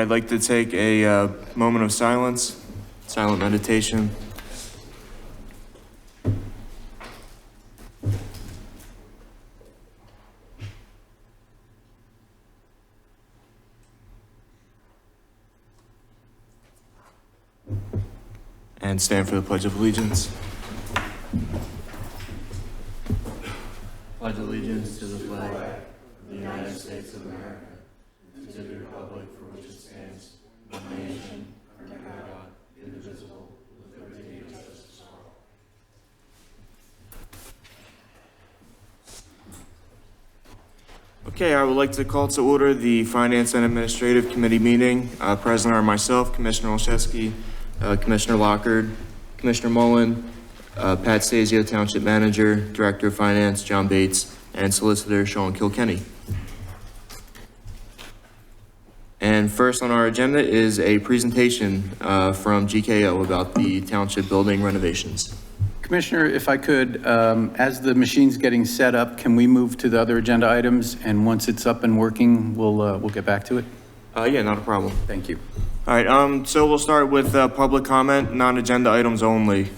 I'd like to take a moment of silence, silent meditation. And stand for the Pledge of Allegiance. Pledge allegiance to the flag of the United States of America, and to the republic for which it stands, one nation, under God, indivisible, with liberty and justice for all. Okay, I would like to call to order the Finance and Administrative Committee meeting. Present are myself, Commissioner Olszewski, Commissioner Lockard, Commissioner Mullen, Pat Stasio, Township Manager, Director of Finance, John Bates, and Solicitor Sean Kilkenny. And first on our agenda is a presentation from GKO about the Township building renovations. Commissioner, if I could, as the machine's getting set up, can we move to the other agenda items? And once it's up and working, we'll get back to it. Yeah, not a problem. Thank you. All right, so we'll start with public comment, non-agenda items only.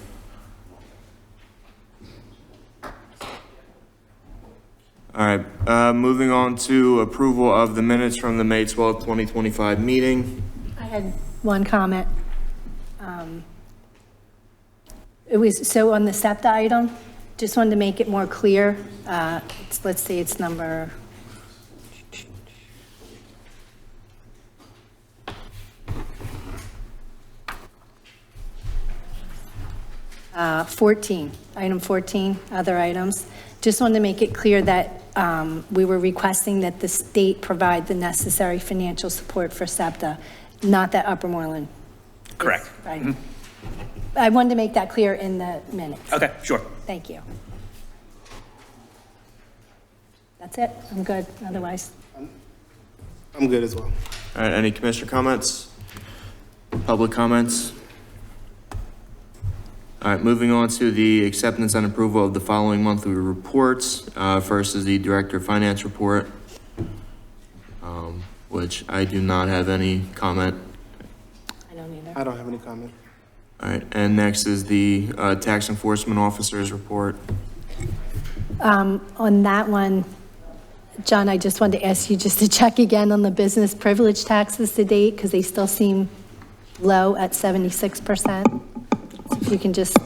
All right, moving on to approval of the minutes from the May 12th, 2025 meeting. I had one comment. It was, so on the SEPTA item, just wanted to make it more clear. Let's say it's number 14, item 14, other items. Just wanted to make it clear that we were requesting that the state provide the necessary financial support for SEPTA, not that Upper Moreland. Correct. Right. Mm-hmm. I wanted to make that clear in the minutes. Okay, sure. Thank you. That's it. I'm good. Otherwise. I'm good as well. All right, any commissioner comments? Public comments? All right, moving on to the acceptance and approval of the following monthly reports. First is the Director of Finance report, which I do not have any comment. I don't either. I don't have any comment. All right, and next is the Tax Enforcement Officer's report. On that one, John, I just wanted to ask you just to check again on the business privilege taxes to date, because they still seem low at 76%. If you can just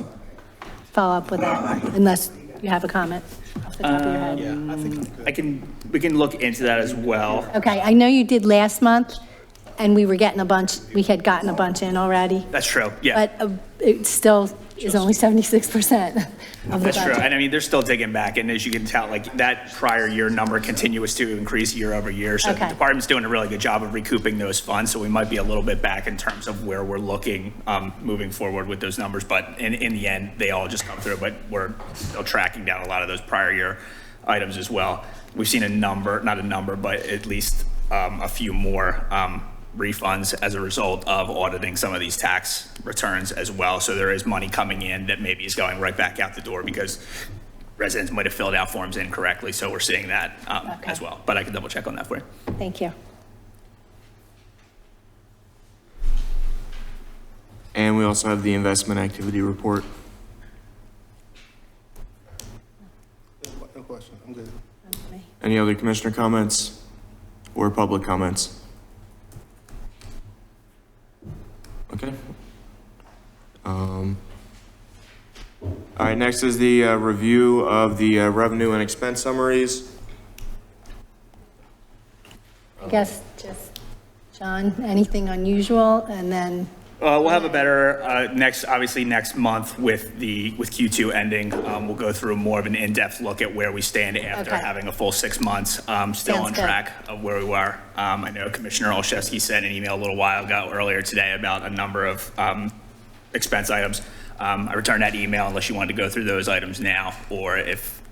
follow up with that, unless you have a comment off the top of your head. Yeah, I think I'm good. We can look into that as well. Okay, I know you did last month, and we had gotten a bunch in already, That's true, yeah. but it still is only 76% of the That's true, budget. and I mean, they're still digging back, and as you can tell, like, that prior year number continues to increase year over year, so the Okay. department's doing a really good job of recouping those funds, so we might be a little bit back in terms of where we're looking, moving forward with those numbers, but in the end, they all just come through, but we're still tracking down a lot of those prior year items as well. We've seen not a number, but at least a few more refunds as a result of auditing some of these tax returns as well. So there is money coming in that maybe is going right back out the door because residents might have filled out forms incorrectly. So we're seeing that Okay. as well. But I can double check on that for you. Thank you. And we also have the investment activity report. No question. I'm good. Any other commissioner comments or public comments? Okay. All right, next is the review of the revenue and expense summaries. I guess just, John, anything unusual, and then, We'll have a better obviously next month with Q2 ending. We'll go through more of an in-depth look at where we stand after Okay. having a full 6 months. Still Sounds on good. track of where we were. I know Commissioner Olszewski sent an email a little while ago earlier today about a number of expense items. I returned that email unless you wanted to go through those items now, or if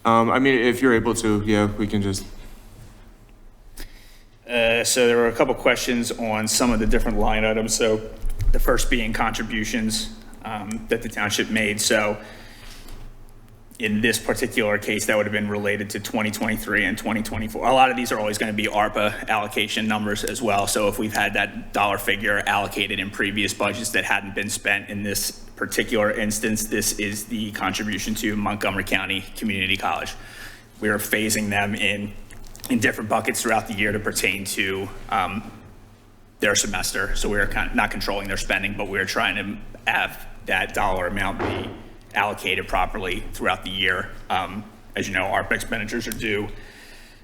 I mean, if you're able to, yeah, we can just. So there were a couple questions on some of the different line items. So the first being contributions that the township made. So In this particular case, that would have been related to 2023 and 2024. A lot of these are always going to be ARPA allocation numbers as well. So if we've had that dollar figure allocated in previous budgets that hadn't been spent in this particular instance, this is the contribution to Montgomery County Community College. We are phasing them in different buckets throughout the year to pertain to their semester. So we're not controlling their spending, but we're trying to have that dollar amount be allocated properly throughout the year. As you know, ARPA expenditures are due.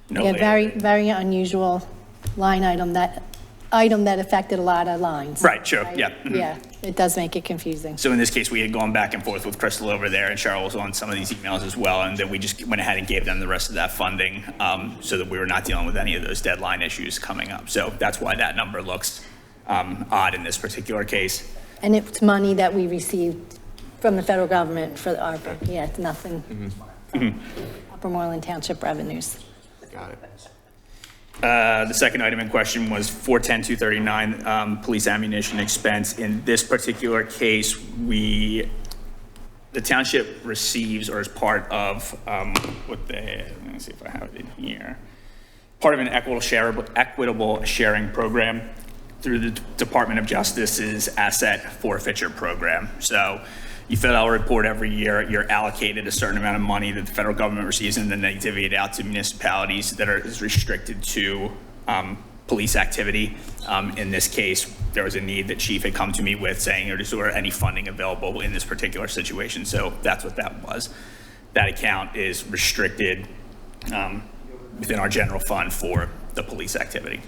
Yeah, very unusual line item that affected a lot of lines. Right, sure, right? yeah. Yeah, it does make it confusing. So in this case, we had gone back and forth with Crystal over there, and Cheryl was on some of these emails as well, and then we just went ahead and gave them the rest of that funding so that we were not dealing with any of those deadline issues coming up. So that's why that number looks odd in this particular case. And it's money that we received from the federal government for the ARPA. Yeah, it's nothing. Upper Moreland Township revenues. Got it. The second item in question was 410-239, police ammunition expense. In this particular case, the township receives, or is part of, let me see if I have it in here, part of an equitable sharing program through the Department of Justice's asset forfeiture program. So you fill out a report every year, you're allocated a certain amount of money that the federal government receives, and then they divvy it out to municipalities that is restricted to police activity. In this case, there was a need that Chief had come to me with saying, is there any funding available in this particular situation? So that's what that was. That account is restricted within our general fund for the police activity.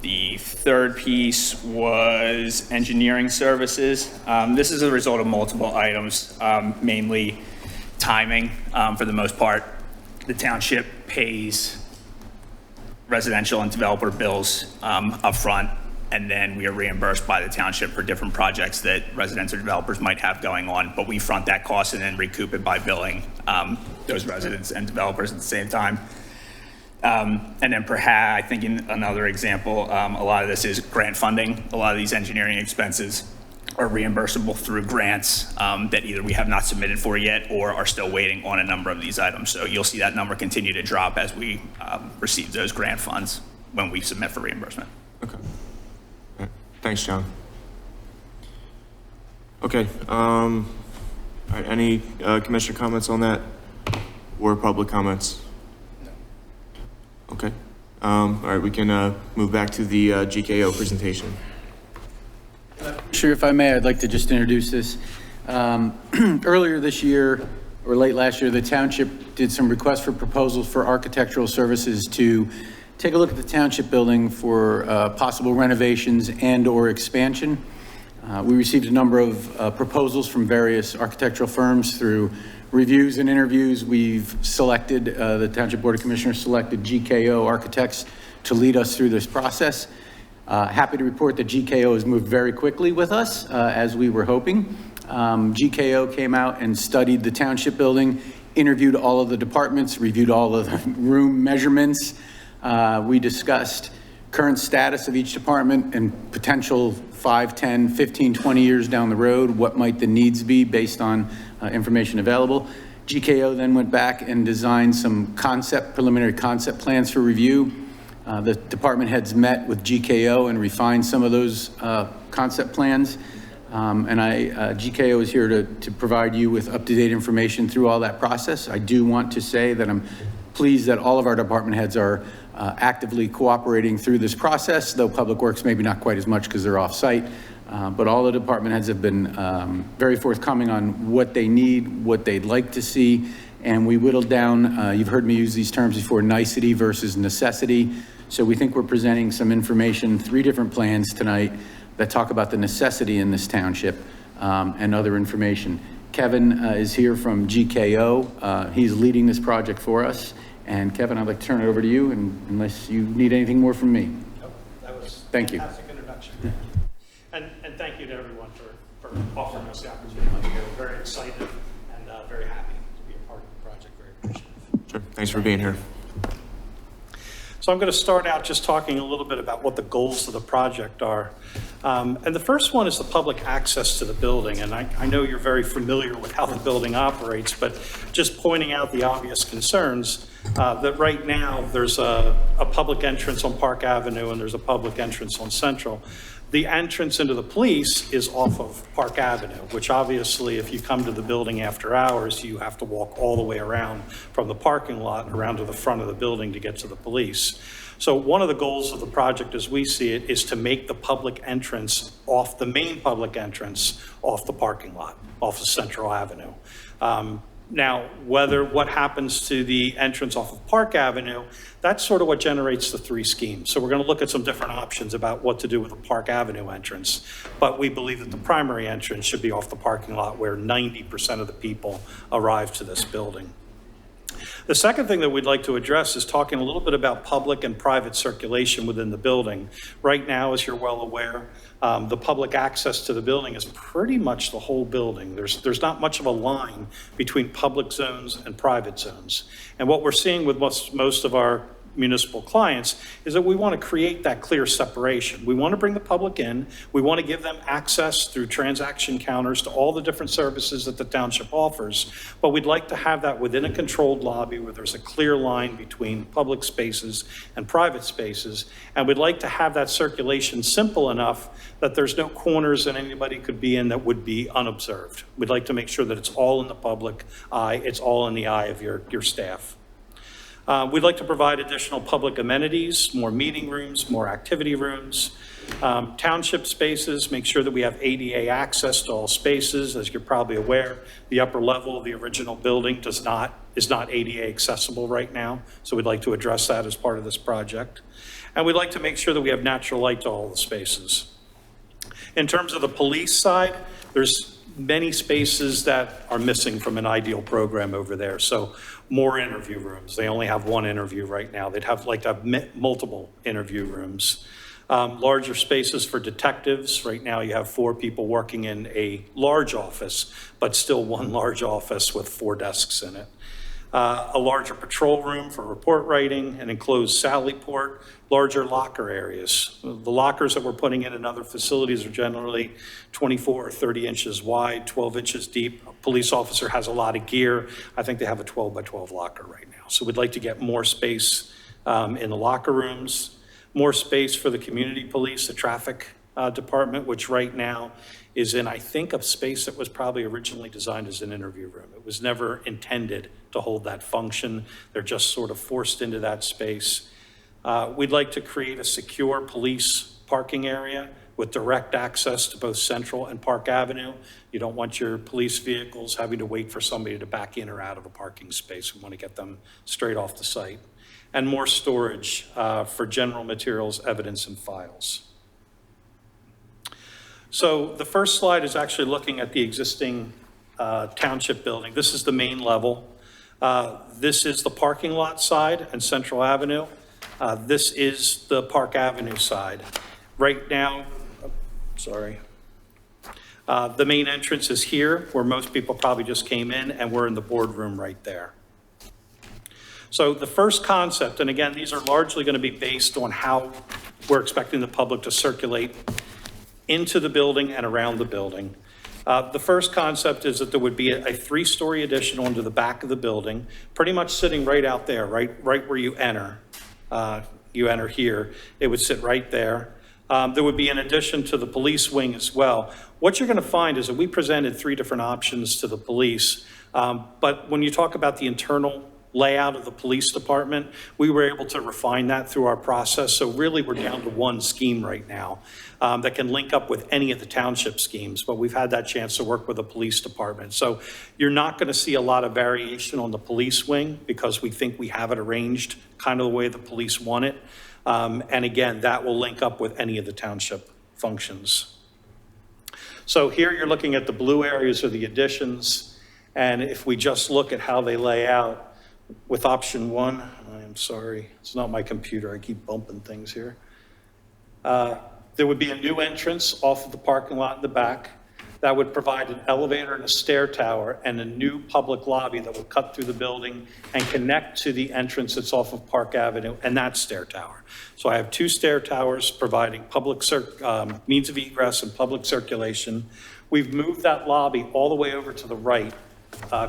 The third piece was engineering services. This is a result of multiple items, mainly timing for the most part. The township pays residential and developer bills upfront, and then we are reimbursed by the township for different projects that residents or developers might have going on, but we front that cost and then recoup it by billing those residents and developers at the same time. And then perhaps, I think in another example, a lot of this is grant funding. A lot of these engineering expenses are reimbursable through grants that either we have not submitted for yet or are still waiting on a number of these items. So you'll see that number continue to drop as we receive those grant funds when we submit for reimbursement. Okay. All right. Thanks, John. Okay. All right. Any commissioner comments on that or public comments? Okay. All right, we can move back to the GKO presentation. Sure, if I may, I'd like to just introduce this. Earlier this year, or late last year, the township did some requests for proposals for architectural services to take a look at the township building for possible renovations and or expansion. We received a number of proposals from various architectural firms. Through reviews and interviews, we've selected, the Township Board of Commissioners selected GKO architects to lead us through this process. Happy to report that GKO has moved very quickly with us, as we were hoping. GKO came out and studied the township building, interviewed all of the departments, reviewed all of the room measurements. We discussed current status of each department and potential 5, 10, 15, 20 years down the road, what might the needs be based on information available. GKO then went back and designed some preliminary concept plans for review. The department heads met with GKO and refined some of those concept plans. GKO is here to provide you with up-to-date information through all that process. I do want to say that I'm pleased that all of our department heads are actively cooperating through this process, though Public Works maybe not quite as much because they're off-site. But all the department heads have been very forthcoming on what they need, what they'd like to see, and we whittled down, you've heard me use these terms before, nicety versus necessity. So we think we're presenting some information, 3 different plans tonight that talk about the necessity in this township and other information. Kevin is here from GKO. He's leading this project for us. And Kevin, I'd like to turn it over to you, and unless you need anything more from me. Nope, that was Thank you. Fantastic introduction. And thank you to everyone for offering us the opportunity. We're very excited and very happy to be a part of the project. Very appreciative. Sure. Thanks for being here. So I'm going to start out just talking a little bit about what the goals of the project are. And the first one is the public access to the building. And I know you're very familiar with how the building operates, but just pointing out the obvious concerns that right now there's a public entrance on Park Avenue and there's a public entrance on Central. The entrance into the police is off of Park Avenue, which obviously if you come to the building after hours, you have to walk all the way around from the parking lot around to the front of the building to get to the police. So one of the goals of the project as we see it is to make the public entrance off the main public entrance off the parking lot, off of Central Avenue. Now, what happens to the entrance off of Park Avenue, that's sort of what generates the three schemes. So we're going to look at some different options about what to do with the Park Avenue entrance. But we believe that the primary entrance should be off the parking lot where 90% of the people arrive to this building. The second thing that we'd like to address is talking a little bit about public and private circulation within the building. Right now, as you're well aware, the public access to the building is pretty much the whole building. There's not much of a line between public zones and private zones. And what we're seeing with most of our municipal clients is that we want to create that clear separation. We want to bring the public in. We want to give them access through transaction counters to all the different services that the township offers. But we'd like to have that within a controlled lobby where there's a clear line between public spaces and private spaces. And we'd like to have that circulation simple enough that there's no corners that anybody could be in that would be unobserved. We'd like to make sure that it's all in the public eye. It's all in the eye of your staff. We'd like to provide additional public amenities, more meeting rooms, more activity rooms, township spaces, make sure that we have ADA access to all spaces. As you're probably aware, the upper level of the original building is not ADA accessible right now, so we'd like to address that as part of this project. And we'd like to make sure that we have natural light to all the spaces. In terms of the police side, there's many spaces that are missing from an ideal program over there. So more interview rooms. They only have one interview right now. They'd like to have multiple interview rooms. Larger spaces for detectives. Right now you have 4 people working in a large office, but still one large office with 4 desks in it. A larger patrol room for report writing, an enclosed sally port, larger locker areas. The lockers that we're putting in other facilities are generally 24 or 30 inches wide, 12 inches deep. A police officer has a lot of gear. I think they have a 12 by 12 locker right now. So we'd like to get more space in the locker rooms, more space for the community police, the traffic department, which right now is in, I think, a space that was probably originally designed as an interview room. It was never intended to hold that function. They're just sort of forced into that space. We'd like to create a secure police parking area with direct access to both Central and Park Avenue. You don't want your police vehicles having to wait for somebody to back in or out of a parking space. We want to get them straight off the site. And more storage for general materials, evidence, and files. So the first slide is actually looking at the existing township building. This is the main level. This is the parking lot side and Central Avenue. This is the Park Avenue side. Right now, the main entrance is here, where most people probably just came in, and we're in the boardroom right there. So the first concept, and again, these are largely going to be based on how we're expecting the public to circulate into the building and around the building. The first concept is that there would be a 3-story addition onto the back of the building, pretty much sitting right out there, right where you enter. You enter here, it would sit right there. There would be an addition to the police wing as well. What you're going to find is that we presented 3 different options to the police, but when you talk about the internal layout of the police department, we were able to refine that through our process. So really we're down to one scheme right now that can link up with any of the township schemes, but we've had that chance to work with the police department. So you're not going to see a lot of variation on the police wing because we think we have it arranged kind of the way the police want it. And again, that will link up with any of the township functions. So here you're looking at the blue areas or the additions. And if we just look at how they lay out, with option 1, I am sorry, it's not my computer, I keep bumping things here. There would be a new entrance off of the parking lot in the back. that would provide an elevator and a stair tower and a new public lobby that would cut through the building and connect to the entrance that's off of Park Avenue and that stair tower. So I have 2 stair towers providing public means of egress and public circulation. We've moved that lobby all the way over to the right,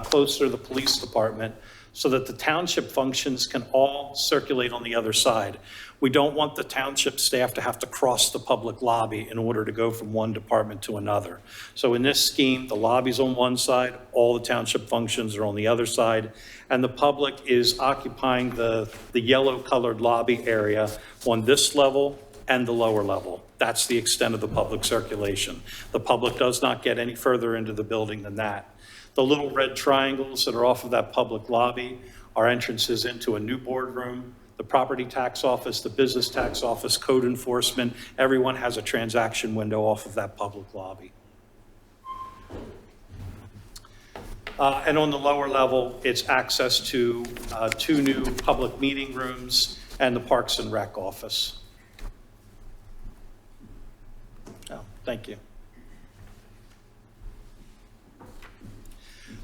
closer to the police department, so that the township functions can all circulate on the other side. We don't want the township staff to have to cross the public lobby in order to go from one department to another. So in this scheme, the lobby's on one side, all the township functions are on the other side, and the public is occupying the yellow colored lobby area on this level and the lower level. That's the extent of the public circulation. The public does not get any further into the building than that. The little red triangles that are off of that public lobby are entrances into a new boardroom, the property tax office, the business tax office, code enforcement. Everyone has a transaction window off of that public lobby. And on the lower level, it's access to 2 new public meeting rooms and the Parks and Rec office. Oh, thank you.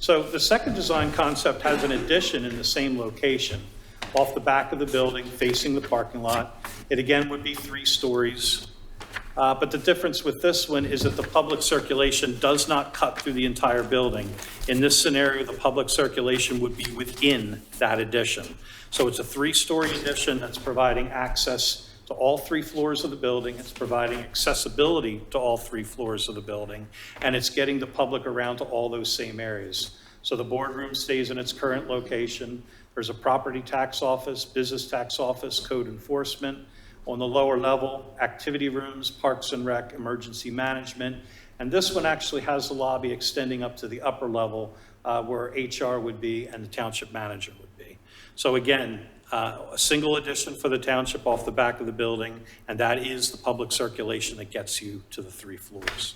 So the second design concept has an addition in the same location, off the back of the building, facing the parking lot. It again would be 3 stories. But the difference with this one is that the public circulation does not cut through the entire building. In this scenario, the public circulation would be within that addition. So it's a 3-story addition that's providing access to all 3 floors of the building. It's providing accessibility to all 3 floors of the building, and it's getting the public around to all those same areas. So the boardroom stays in its current location. There's a property tax office, business tax office, code enforcement. On the lower level, activity rooms, Parks and Rec, emergency management. And this one actually has the lobby extending up to the upper level where HR would be and the township manager would be. So again, a single addition for the township off the back of the building, and that is the public circulation that gets you to the 3 floors.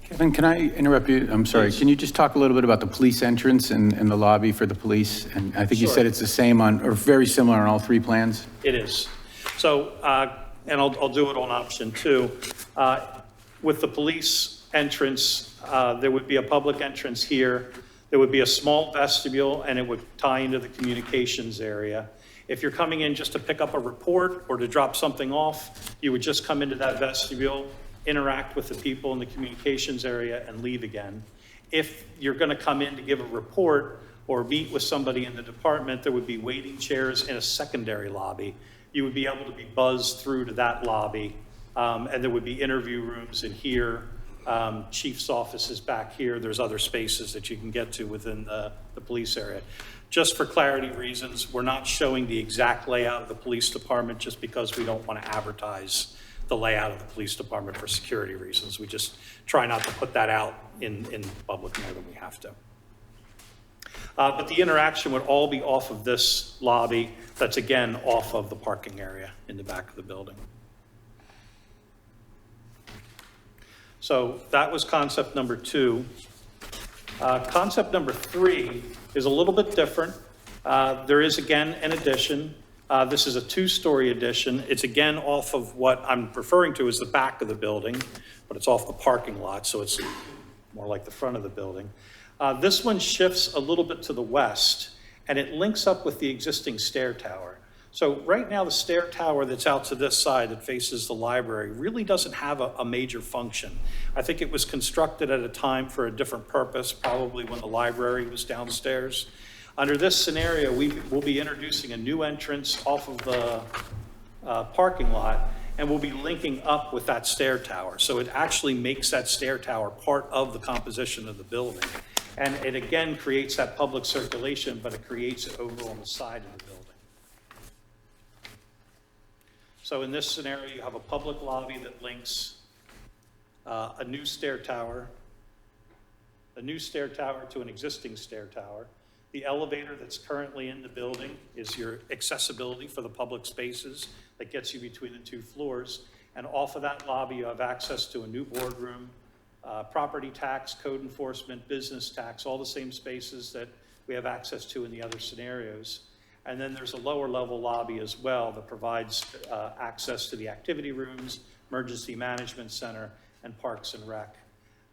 Kevin, can I interrupt you? I'm sorry. Can you just talk a little bit about the police entrance and the lobby for the police? And I think you said it's the same on, or very similar on all 3 plans? It is. So, and I'll do it on option 2. With the police entrance, there would be a public entrance here. There would be a small vestibule, and it would tie into the communications area. If you're coming in just to pick up a report or to drop something off, you would just come into that vestibule, interact with the people in the communications area, and leave again. If you're going to come in to give a report or meet with somebody in the department, there would be waiting chairs in a secondary lobby. You would be able to be buzzed through to that lobby, and there would be interview rooms in here. Chief's office is back here. There's other spaces that you can get to within the police area. Just for clarity reasons, we're not showing the exact layout of the police department just because we don't want to advertise the layout of the police department for security reasons. We just try not to put that out in public more than we have to. But the interaction would all be off of this lobby that's again off of the parking area in the back of the building. So that was concept number 2. Concept number 3 is a little bit different. There is again an addition. This is a 2-story addition. It's again off of what I'm referring to as the back of the building, but it's off the parking lot, so it's more like the front of the building. This one shifts a little bit to the west, and it links up with the existing stair tower. So right now, the stair tower that's out to this side that faces the library really doesn't have a major function. I think it was constructed at a time for a different purpose, probably when the library was downstairs. Under this scenario, we'll be introducing a new entrance off of the parking lot, and we'll be linking up with that stair tower. So it actually makes that stair tower part of the composition of the building. And it again creates that public circulation, but it creates it over on the side of the building. So in this scenario, you have a public lobby that links a new stair tower to an existing stair tower. The elevator that's currently in the building is your accessibility for the public spaces that gets you between the 2 floors. And off of that lobby, you have access to a new boardroom, property tax, code enforcement, business tax, all the same spaces that we have access to in the other scenarios. And then there's a lower level lobby as well that provides access to the activity rooms, emergency management center, and Parks and Rec.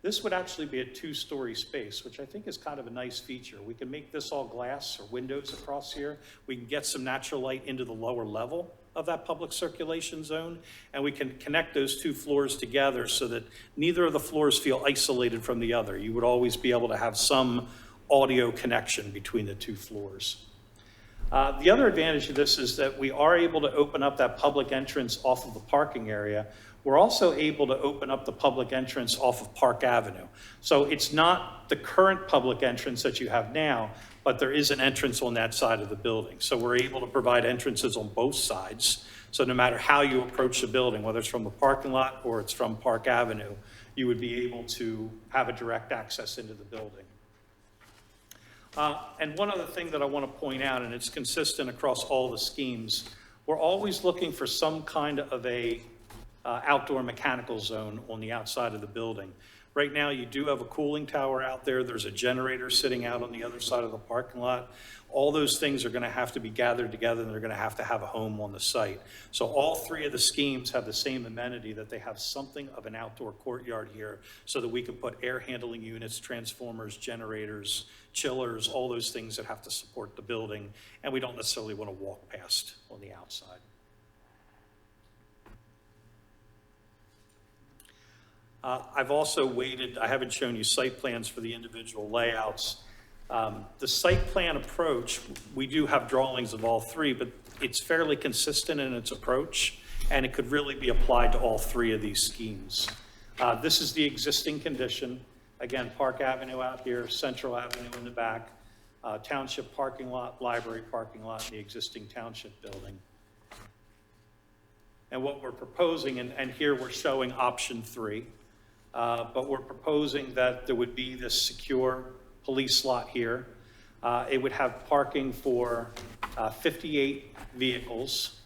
This would actually be a two-story space, which I think is kind of a nice feature. We can make this all glass or windows across here. We can get some natural light into the lower level of that public circulation zone, and we can connect those two floors together so that neither of the floors feel isolated from the other. You would always be able to have some audio connection between the two floors. The other advantage of this is that we are able to open up that public entrance off of the parking area. We're also able to open up the public entrance off of Park Avenue. So it's not the current public entrance that you have now, but there is an entrance on that side of the building. So we're able to provide entrances on both sides. So no matter how you approach the building, whether it's from the parking lot or it's from Park Avenue, you would be able to have a direct access into the building. And one other thing that I want to point out, and it's consistent across all the schemes, we're always looking for some kind of a outdoor mechanical zone on the outside of the building. Right now, you do have a cooling tower out there. There's a generator sitting out on the other side of the parking lot. All those things are going to have to be gathered together, and they're going to have a home on the site. So all three of the schemes have the same amenity, that they have something of an outdoor courtyard here so that we can put air handling units, transformers, generators, chillers, all those things that have to support the building, and we don't necessarily want to walk past on the outside. I've also waited, I haven't shown you site plans for the individual layouts. The site plan approach, we do have drawings of all three, but it's fairly consistent in its approach, and it could really be applied to all three of these schemes. This is the existing condition. Again, Park Avenue out here, Central Avenue in the back, Township parking lot, library parking lot, and the existing Township building. And what we're proposing, and here we're showing option 3, but we're proposing that there would be this secure police lot here. It would have parking for 58 vehicles.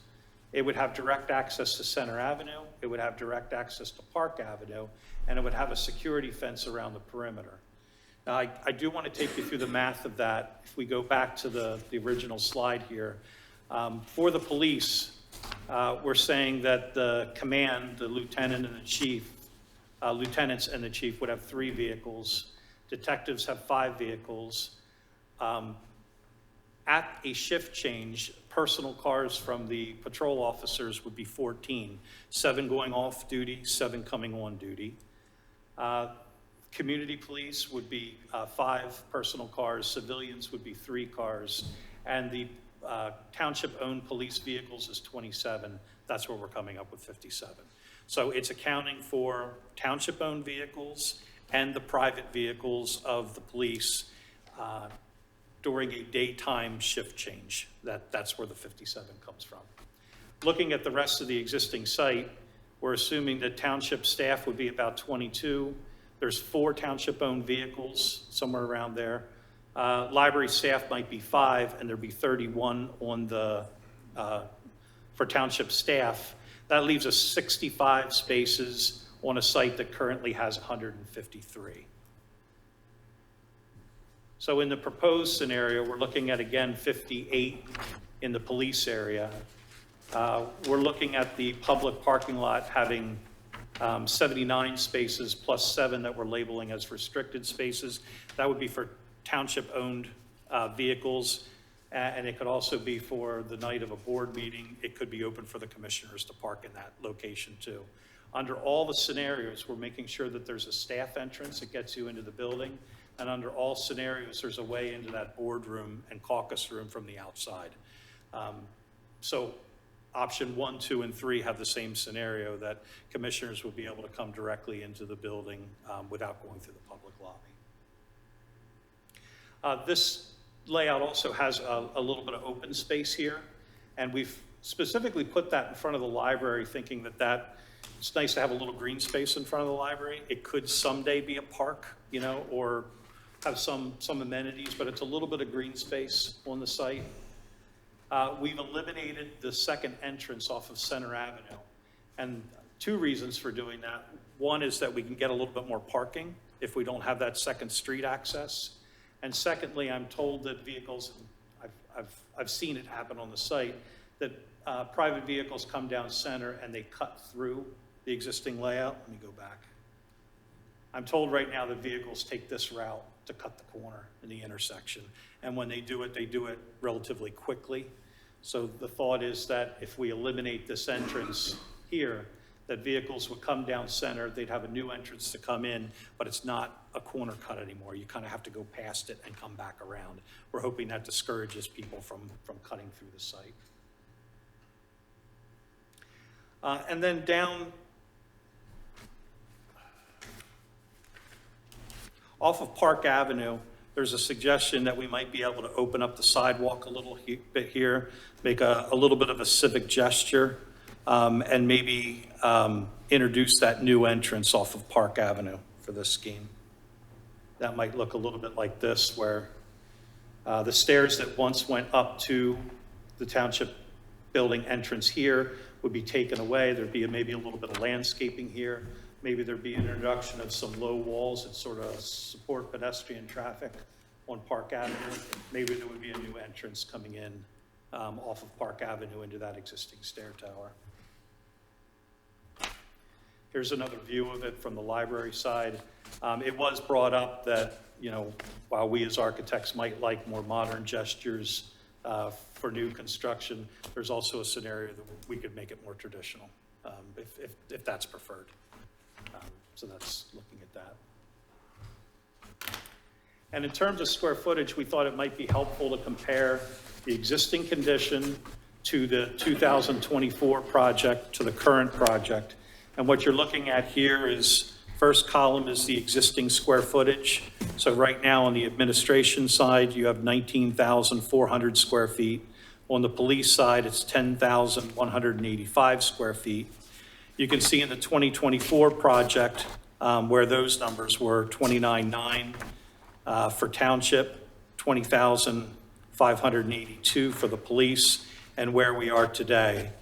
It would have direct access to Center Avenue. It would have direct access to Park Avenue, and it would have a security fence around the perimeter. Now, I do want to take you through the math of that. If we go back to the original slide here, for the police, we're saying that the command, the lieutenant and the chief, lieutenants and the chief would have 3 vehicles. Detectives have 5 vehicles. At a shift change, personal cars from the patrol officers would be 14, 7 going off duty, 7 coming on duty. Community police would be 5 personal cars, civilians would be 3 cars, and the township-owned police vehicles is 27. That's where we're coming up with 57. So it's accounting for township-owned vehicles and the private vehicles of the police during a daytime shift change. That's where the 57 comes from. Looking at the rest of the existing site, we're assuming that township staff would be about 22. There's 4 township-owned vehicles, somewhere around there. Library staff might be 5, and there'd be 31 on the for township staff. That leaves us 65 spaces on a site that currently has 153. So in the proposed scenario, we're looking at, again, 58 in the police area. We're looking at the public parking lot having 79 spaces plus 7 that we're labeling as restricted spaces. That would be for township-owned vehicles, and it could also be for the night of a board meeting. It could be open for the commissioners to park in that location too. Under all the scenarios, we're making sure that there's a staff entrance that gets you into the building, and under all scenarios, there's a way into that boardroom and caucus room from the outside. So option 1, 2, and 3 have the same scenario, that commissioners will be able to come directly into the building without going through the public lobby. This layout also has a little bit of open space here, and we've specifically put that in front of the library, thinking that it's nice to have a little green space in front of the library. It could someday be a park, you know, or have some amenities, but it's a little bit of green space on the site. We've eliminated the second entrance off of Center Avenue, and 2 reasons for doing that. One is that we can get a little bit more parking if we don't have that second street access. And secondly, I'm told that vehicles, I've seen it happen on the site, that private vehicles come down Center and they cut through the existing layout. Let me go back. I'm told right now that vehicles take this route to cut the corner in the intersection. And when they do it relatively quickly. So the thought is that if we eliminate this entrance here, that vehicles would come down center, they'd have a new entrance to come in, but it's not a corner cut anymore. You kind of have to go past it and come back around. We're hoping that discourages people from cutting through the site. And then down off of Park Avenue, there's a suggestion that we might be able to open up the sidewalk a little bit here, make a little bit of a civic gesture, and maybe introduce that new entrance off of Park Avenue for this scheme. That might look a little bit like this, where the stairs that once went up to the township building entrance here would be taken away. There'd be maybe a little bit of landscaping here. Maybe there'd be an introduction of some low walls that sort of support pedestrian traffic on Park Avenue. Maybe there would be a new entrance coming in off of Park Avenue into that existing stair tower. Here's another view of it from the library side. It was brought up that, you know, while we as architects might like more modern gestures for new construction, there's also a scenario that we could make it more traditional if that's preferred. So that's looking at that. And in terms of square footage, we thought it might be helpful to compare the existing condition to the 2024 project to the current project. And what you're looking at here is, first column is the existing square footage. So right now on the administration side, you have 19,400 square feet. On the police side, it's 10,185 square feet. You can see in the 2024 project where those numbers were 29,900 for township, 20,582 for the police, and where we are today,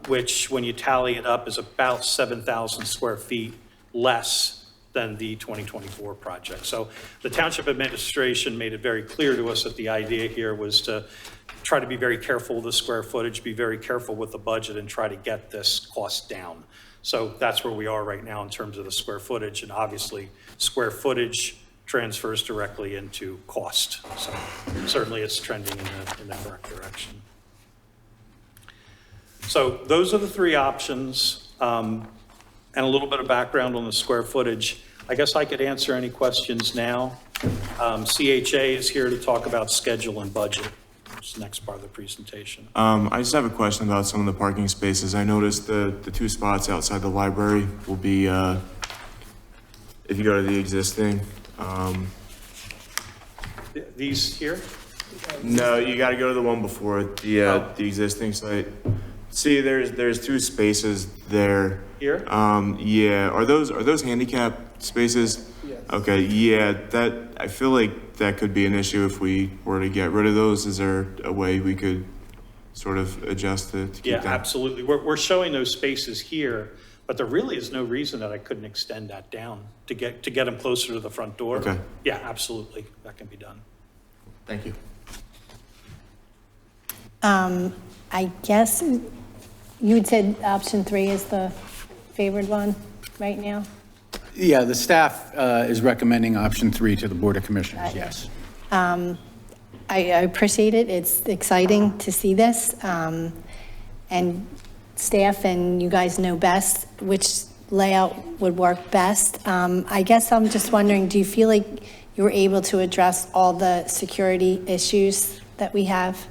which when you tally it up is about 7,000 square feet less than the 2024 project. So the township administration made it very clear to us that the idea here was to try to be very careful with the square footage, be very careful with the budget, and try to get this cost down. So that's where we are right now in terms of the square footage, and obviously square footage transfers directly into cost. So certainly it's trending in the correct direction. So those are the three options, and a little bit of background on the square footage. I guess I could answer any questions now. CHA is here to talk about schedule and budget. It's the next part of the presentation. I just have a question about some of the parking spaces. I noticed the two spots outside the library will be, if you go to the existing, These here? no, you gotta go to the one before it, the existing site. See, there's two spaces there. Here? Yeah, are those handicap spaces? Yes. Okay, yeah, I feel like that could be an issue if we were to get rid of those. Is there a way we could sort of adjust to keep Yeah, that? absolutely. We're showing those spaces here, but there really is no reason that I couldn't extend that down to get them closer to the front door. Okay. Yeah, absolutely. That can be done. Thank you. I guess you had said option 3 is the favored one right now? Yeah, the staff is recommending option 3 to the Board of Commissioners, yes. I appreciate it. It's exciting to see this. And staff and you guys know best which layout would work best. I guess I'm just wondering, do you feel like you were able to address all the security issues that we have?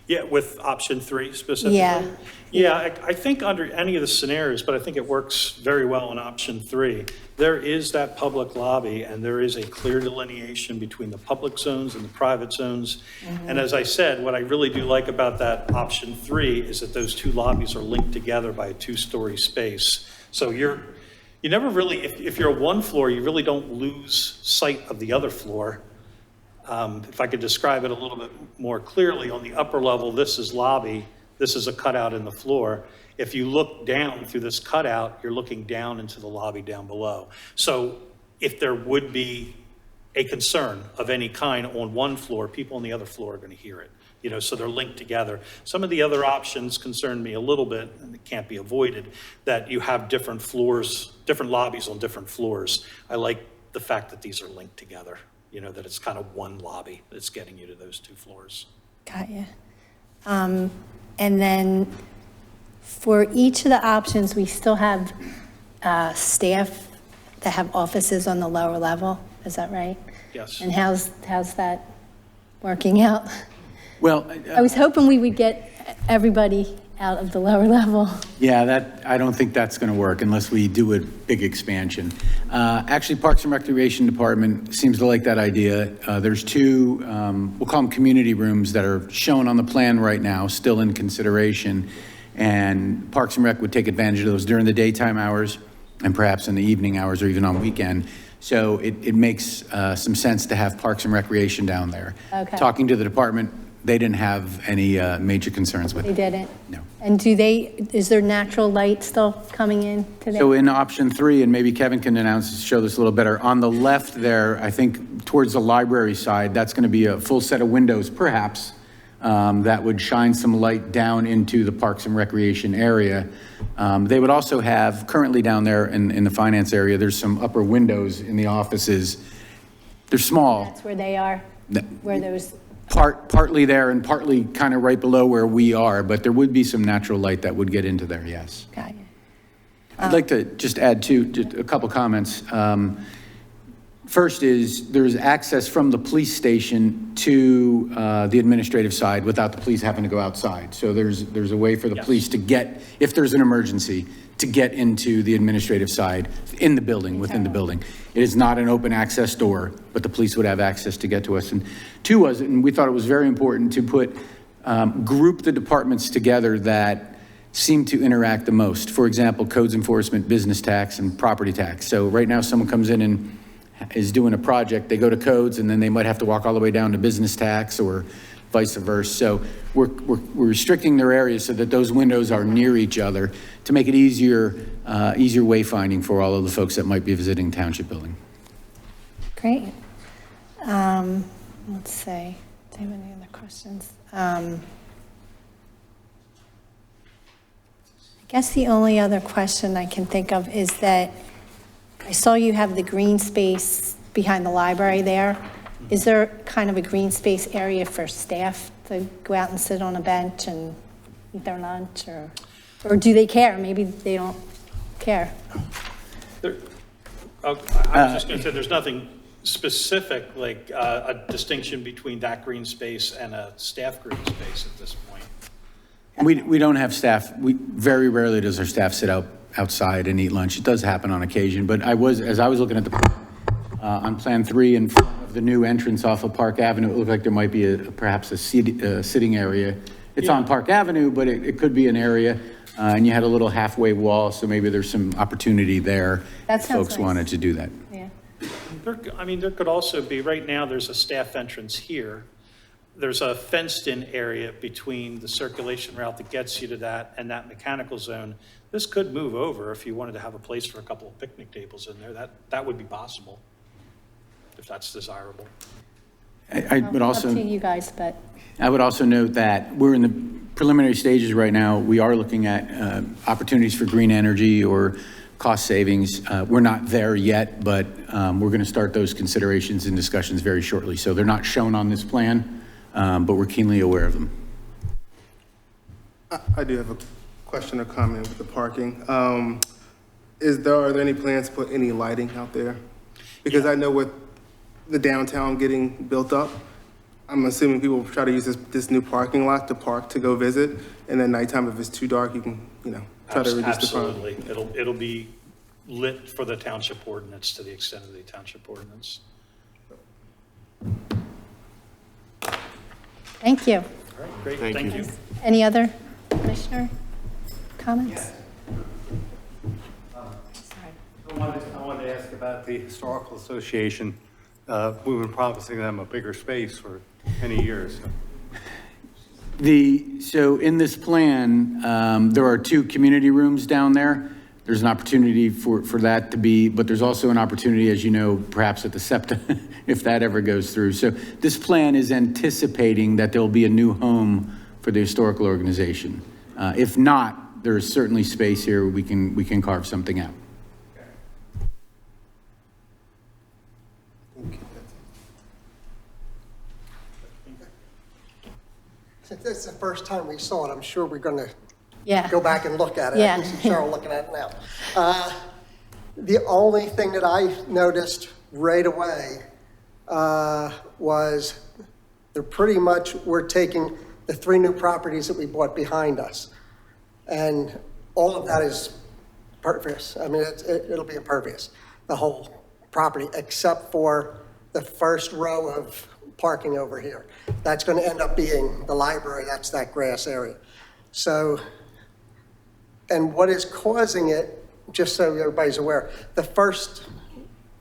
Yeah, with option 3 specifically? Yeah. Yeah, I think under any of the scenarios, but I think it works very well in option 3. There is that public lobby and there is a clear delineation between the public zones and the private zones. And as I said, what I really do like about that option 3 is that those two lobbies are linked together by a 2-story space. So you never really, if you're a one floor, you really don't lose sight of the other floor. If I could describe it a little bit more clearly, on the upper level, this is lobby, this is a cutout in the floor. If you look down through this cutout, you're looking down into the lobby down below. So if there would be a concern of any kind on one floor, people on the other floor are going to hear it. So they're linked together. Some of the other options concern me a little bit, and it can't be avoided, that you have different floors, different lobbies on different floors. I like the fact that these are linked together, that it's kind of one lobby that's getting you to those 2 floors. Got you. And then for each of the options, we still have staff that have offices on the lower level. Is that right? Yes. And how's that working out? Well, I was hoping we would get everybody out of the lower level. yeah, I don't think that's going to work unless we do a big expansion. Actually, Parks and Recreation Department seems to like that idea. There's 2, we'll call them community rooms that are shown on the plan right now, still in consideration. And Parks and Rec would take advantage of those during the daytime hours and perhaps in the evening hours or even on weekend. So it makes some sense to have Parks and Recreation down there. Okay. Talking to the department, they didn't have any major concerns with They it. didn't? No. And is there natural light still coming in today? So in option 3, and maybe Kevin can show this a little better, on the left there, I think towards the library side, that's going to be a full set of windows perhaps that would shine some light down into the Parks and Recreation area. They would also have, currently down there in the finance area, there's some upper windows in the offices. They're small. That's where they are? Where those, Partly there and partly kind of right below where we are, but there would be some natural light that would get into there, yes. got you. I'd like to just add just a couple comments. First is there's access from the police station to the administrative side without the police having to go outside. So there's a way for the police to get, if there's an emergency, to get into the administrative side in the building, within the building. It is not an open access door, but the police would have access to get to us. And 2 was, and we thought it was very important to group the departments together that seem to interact the most. For example, codes enforcement, business tax, and property tax. So right now someone comes in and is doing a project, they go to codes, and then they might have to walk all the way down to business tax or vice versa. So we're restricting their areas so that those windows are near each other to make it easier wayfinding for all of the folks that might be visiting Township Building. Great. Let's see, do you have any other questions? I guess the only other question I can think of is that I saw you have the green space behind the library there. Is there kind of a green space area for staff to go out and sit on a bench and eat their lunch, or do they care? Maybe they don't care. I was just going to say, there's nothing specific, like a distinction between that green space and a staff green space at this point. We don't have staff. Very rarely does our staff sit outside and eat lunch. It does happen on occasion, but as I was looking at on Plan 3 in front of the new entrance off of Park Avenue, it looked like there might be perhaps a sitting area. It's on Park Avenue, but it could be an area, and you had a little halfway wall, so maybe there's some opportunity there. That if sounds folks nice. wanted to do that. Yeah. There could also be, right now, there's a staff entrance here. There's a fenced-in area between the circulation route that gets you to that and that mechanical zone. This could move over if you wanted to have a place for a couple of picnic tables in there. That would be possible, if that's desirable. I would also. Up to you guys, but. I would also note that we're in the preliminary stages right now. We are looking at opportunities for green energy or cost savings. We're not there yet, but we're going to start those considerations and discussions very shortly. So they're not shown on this plan, but we're keenly aware of them. I do have a question or comment with the parking. Are there any plans to put any lighting out there? Because I know with the downtown getting built up, I'm assuming people will try to use this new parking lot to park to go visit, and then nighttime, if it's too dark, you can, try to reduce the crime. Absolutely. It'll be lit for the township ordinance to the extent of the township ordinance. Thank you. All right, great, Thank thank you. you. Any other commissioner comments? I wanted to ask about the Historical Association. We've been promising them a bigger space for many years. So in this plan, there are 2 community rooms down there. There's an opportunity for that to be, but there's also an opportunity, as you know, perhaps at the SEPTA, if that ever goes through. So this plan is anticipating that there'll be a new home for the historical organization. If not, there is certainly space here. We can carve something out. Since this is the first time we saw it, I'm sure we're going to Yeah. go back and look at it. Yeah. I can see Cheryl looking at it now. The only thing that I noticed right away was they're pretty much, we're taking the 3 new properties that we bought behind us. And all of that is pervious. I mean, it'll be impervious, the whole property, except for the first row of parking over here. That's going to end up being the library. That's that grass area. So, and what is causing it, just so everybody's aware, the first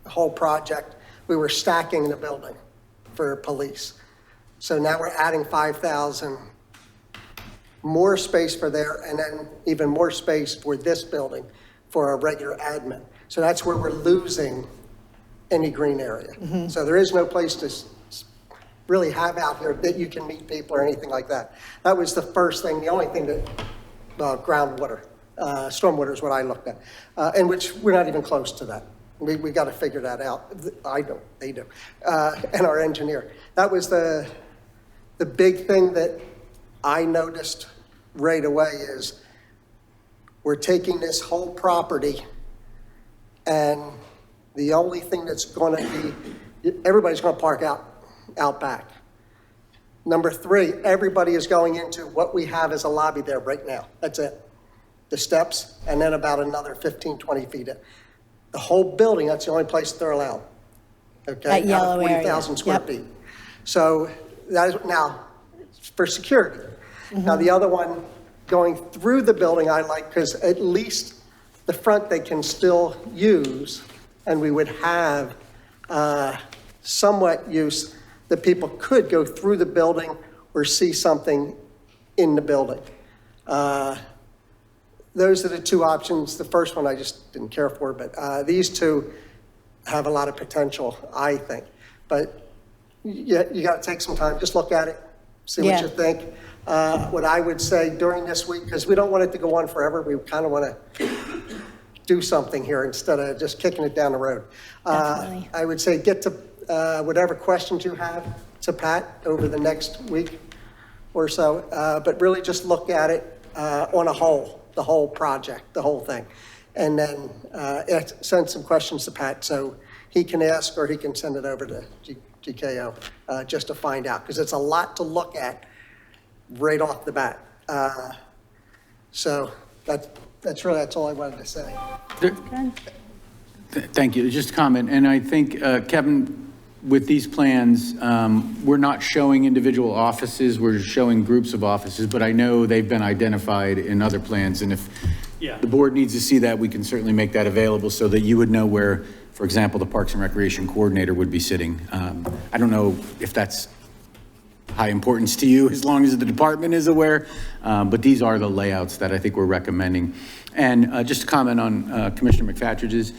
whole project, we were stacking the building for police. So now we're adding 5,000 more space for there, and then even more space for this building for a regular admin. So that's where we're losing any green area. So there is no place to really have out here that you can meet people or anything like that. That was the first thing, the only thing that, groundwater, stormwater is what I looked at, and which we're not even close to that. We got to figure that out. I don't, they do, and our engineer. That was the big thing that I noticed right away is we're taking this whole property, and the only thing that's going to be, everybody's going to park out back. Number 3, everybody is going into what we have as a lobby there right now. That's it. The steps, and then about another 15, 20 feet in. The whole building, that's the only place they're allowed. Okay? That yellow Out of 40,000 area. square Yep. feet. So that is, now, for security. Now, the other one, going through the building, I like, because at least the front they can still use, and we would have somewhat use that people could go through the building or see something in the building. Those are the 2 options. The first one I just didn't care for, but these 2 have a lot of potential, I think. But you got to take some time, just look at it, see what Yeah. you think. What I would say during this week, because we don't want it to go on forever, we kind of want to do something here instead of just kicking it down the road. Definitely. I would say get to whatever questions you have to Pat over the next week or so, but really just look at it on a whole, the whole project, the whole thing. And then send some questions to Pat so he can ask or he can send it over to GKO just to find out, because it's a lot to look at right off the bat. So that's all I wanted to say. Thank you. Just a comment, and I think, Kevin, with these plans, we're not showing individual offices, we're showing groups of offices, but I know they've been identified in other plans, and if Yeah. the board needs to see that, we can certainly make that available so that you would know where, for example, the Parks and Recreation Coordinator would be sitting. I don't know if that's high importance to you, as long as the department is aware, but these are the layouts that I think we're recommending. And just to comment on Commissioner McFatridge's,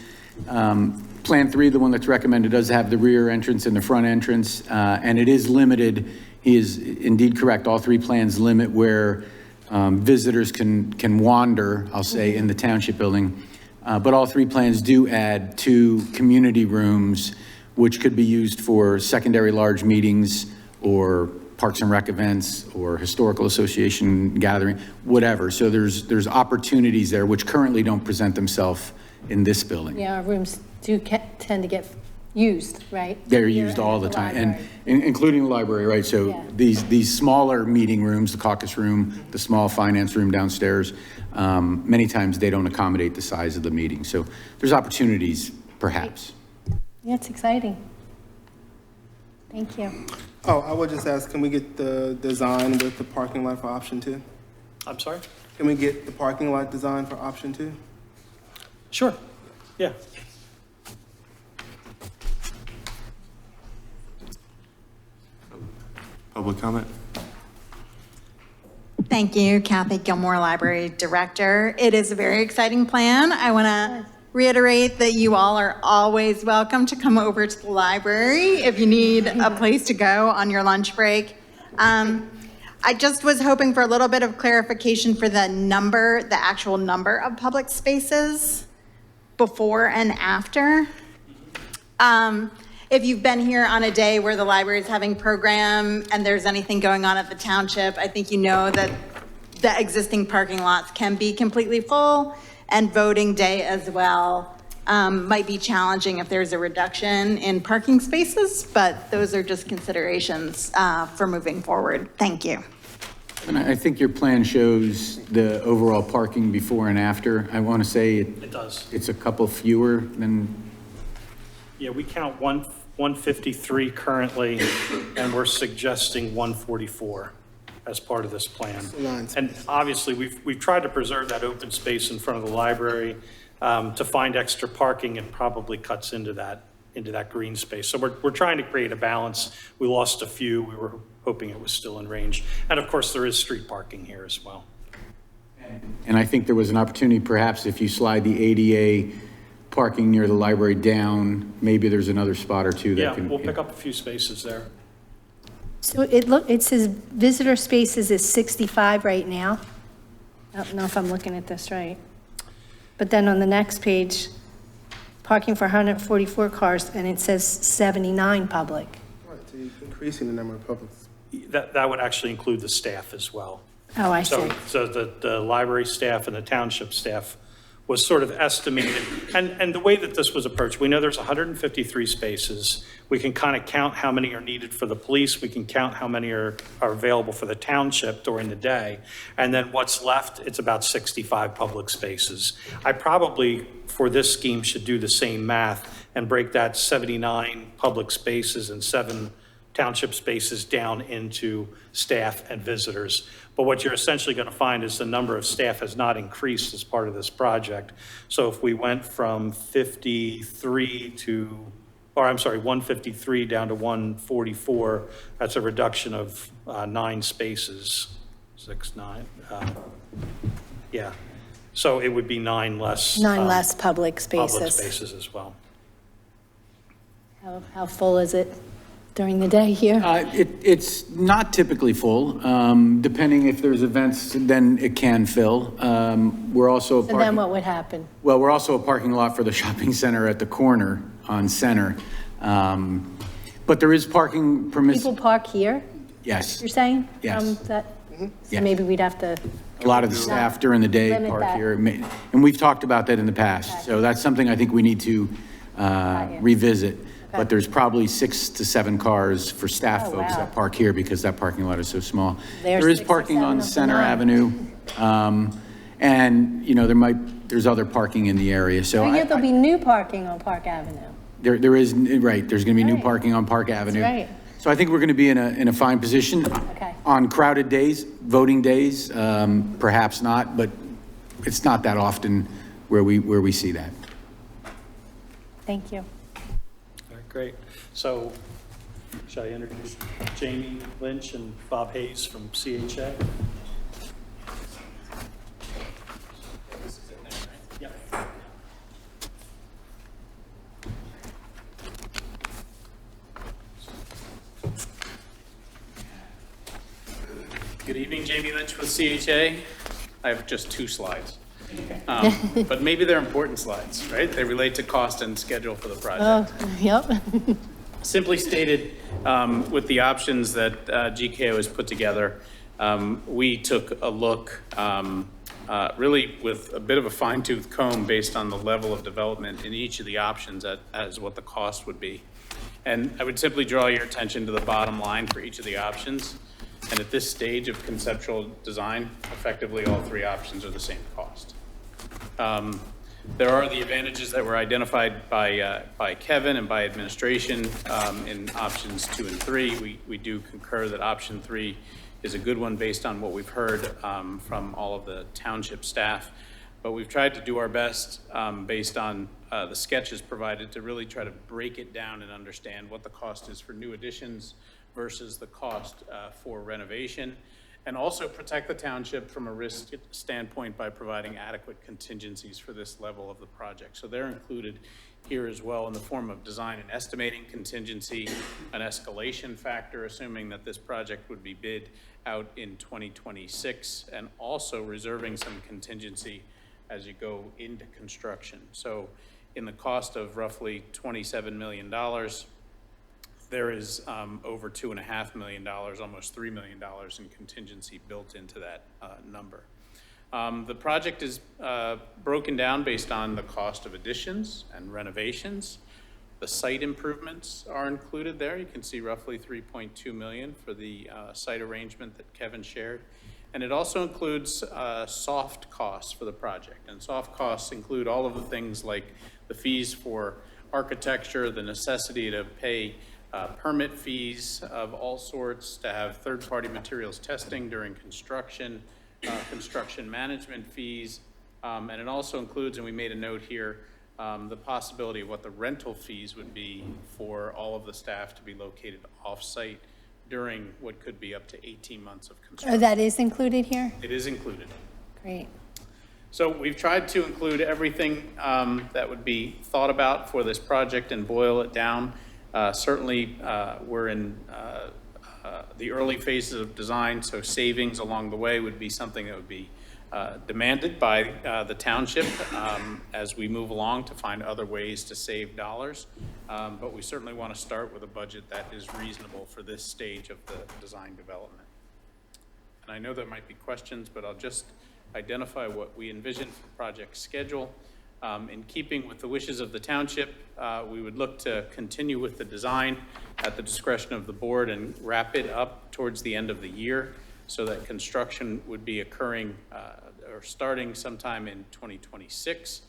Plan 3, the one that's recommended, does have the rear entrance and the front entrance, and it is limited. He is indeed correct. All 3 plans limit where visitors can wander, I'll say, in the township building. But all 3 plans do add 2 community rooms, which could be used for secondary large meetings or Parks and Rec events or Historical Association gathering, whatever. So there's opportunities there which currently don't present themselves in this building. Yeah, our rooms do tend to get used, right? They're Here used and all at the time, and library. including the library, right? So Yeah. these smaller meeting rooms, the caucus room, the small finance room downstairs, many times they don't accommodate the size of the meeting. So there's opportunities, perhaps. Yeah, it's exciting. Thank you. Oh, I would just ask, can we get the design with the parking lot for option 2? I'm sorry? Can we get the parking lot design for option 2? Sure, yeah. Public comment? Thank you, Kathy Gilmore, Library Director. It is a very exciting plan. I want to reiterate that you all are always welcome to come over to the library if you need a place to go on your lunch break. I just was hoping for a little bit of clarification for the actual number of public spaces before and after. If you've been here on a day where the library is having program and there's anything going on at the township, I think you know that the existing parking lots can be completely full, and voting day as well might be challenging if there's a reduction in parking spaces, but those are just considerations for moving forward. Thank you. And I think your plan shows the overall parking before and after. I want to say It does. it's a couple fewer than, Yeah, we count 153 currently, and we're suggesting 144 as part of this plan. And obviously, we've tried to preserve that open space in front of the library. To find extra parking, it probably cuts into that green space. So we're trying to create a balance. We lost a few. We were hoping it was still in range. And of course, there is street parking here as well. and I think there was an opportunity perhaps if you slide the ADA parking near the library down, maybe there's another spot or two that Yeah, can. we'll pick up a few spaces there. So it says visitor spaces is 65 right now. I don't know if I'm looking at this right. But then on the next page, parking for 144 cars, and it says 79 public. Right, so you're increasing the number of public. That would actually include the staff as well. Oh, I see. So the library staff and the township staff was sort of estimated. And the way that this was approached, we know there's 153 spaces. We can kind of count how many are needed for the police. We can count how many are available for the township during the day. And then what's left, it's about 65 public spaces. I probably, for this scheme, should do the same math and break that 79 public spaces and 7 township spaces down into staff and visitors. But what you're essentially going to find is the number of staff has not increased as part of this project. So if we went from 153 down to 144, that's a reduction of 9 spaces, 6, 9. Yeah. So it would be 9 less. 9 less public spaces. Public spaces as well. How full is it during the day here? It's not typically full. Depending if there's events, then it can fill. We're also a And then parking, what would happen? well, we're also a parking lot for the shopping center at the corner on Center. But there is parking permissible. People park here, Yes. you're saying? Yes. So Yeah. maybe we'd have to, A lot of the staff during the day Limit park that. here. And we've talked about that in the past. Okay. So that's something I think we need to yeah. revisit. Okay. But there's probably 6 to 7 cars for staff Oh, folks wow. that park here because that parking lot is so small. There's There is 6 or parking 7 on of the Center 9. Avenue. And, you know, there's other parking in the area. So I hear I- there'll be new parking on Park Avenue. there is, right, there's going to be new Right. parking on Park Avenue. right. So I think we're going to be in a fine position. Okay. On crowded days, voting days, perhaps not, but it's not that often where we see that. Thank you. All right, great. So shall I introduce Jamie Lynch and Bob Hayes from CHA? Yep. Good evening, Jamie Lynch with CHA. I have just 2 slides. But maybe they're important slides, right? They relate to cost and schedule for the project. Oh, yep. Simply stated, with the options that GKO has put together, we took a look really with a bit of a fine-tooth comb based on the level of development in each of the options as what the cost would be. And I would simply draw your attention to the bottom line for each of the options. And at this stage of conceptual design, effectively all 3 options are the same cost. There are the advantages that were identified by Kevin and by administration in options 2 and 3. We do concur that option 3 is a good one based on what we've heard from all of the township staff. But we've tried to do our best based on the sketches provided to really try to break it down and understand what the cost is for new additions versus the cost for renovation, and also protect the township from a risk standpoint by providing adequate contingencies for this level of the project. So they're included here as well in the form of design and estimating contingency, an escalation factor, assuming that this project would be bid out in 2026, and also reserving some contingency as you go into construction. So in the cost of roughly $27 million, there is over $2.5 million, almost $3 million in contingency built into that number. The project is broken down based on the cost of additions and renovations. The site improvements are included there. You can see roughly $3.2 million for the site arrangement that Kevin shared. And it also includes soft costs for the project. And soft costs include all of the things like the fees for architecture, the necessity to pay permit fees of all sorts, to have third-party materials testing during construction, construction management fees, and it also includes, and we made a note here, the possibility of what the rental fees would be for all of the staff to be located off-site during what could be up to 18 months of construction. Oh, that is included here? It is included. Great. So we've tried to include everything that would be thought about for this project and boil it down. Certainly, we're in the early phases of design, so savings along the way would be something that would be demanded by the township as we move along to find other ways to save dollars. But we certainly want to start with a budget that is reasonable for this stage of the design development. And I know there might be questions, but I'll just identify what we envision for the project schedule. In keeping with the wishes of the township, we would look to continue with the design at the discretion of the board and wrap it up towards the end of the year so that construction would be occurring or starting sometime in 2026.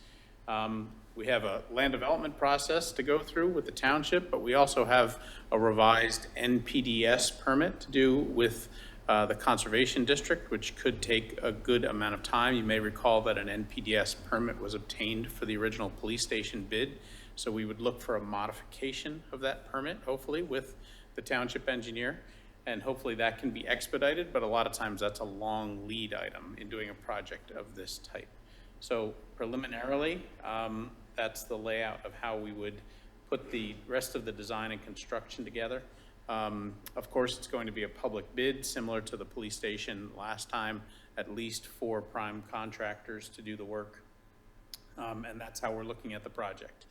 We have a land development process to go through with the township, but we also have a revised NPDES permit to do with the Conservation District, which could take a good amount of time. You may recall that an NPDES permit was obtained for the original police station bid. So we would look for a modification of that permit, hopefully with the township engineer, and hopefully that can be expedited, but a lot of times that's a long lead item in doing a project of this type. So preliminarily, that's the layout of how we would put the rest of the design and construction together. Of course, it's going to be a public bid, similar to the police station last time, at least 4 prime contractors to do the work. And that's how we're looking at the project.